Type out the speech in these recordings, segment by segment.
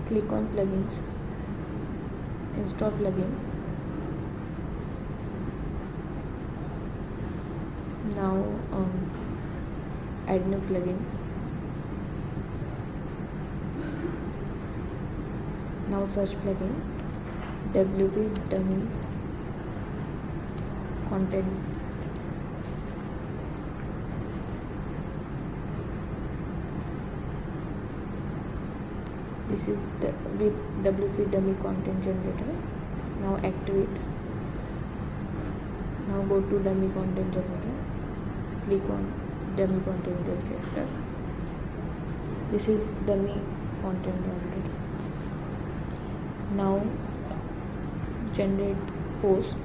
Click on plugins, install plugin. Now add new plugin. Now search plugin WP dummy content. This is the WP dummy content generator. Now activate. Now go to dummy content generator. Click on dummy content generator. This is dummy content generator. Now generate post.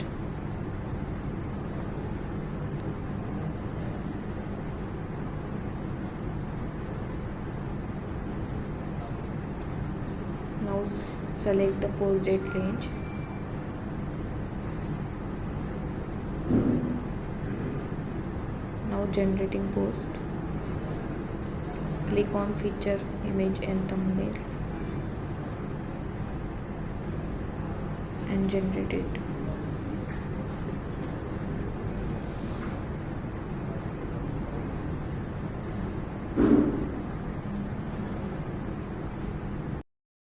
Now select the post date range. Now generating post. Click on feature, image and thumbnails and generate it.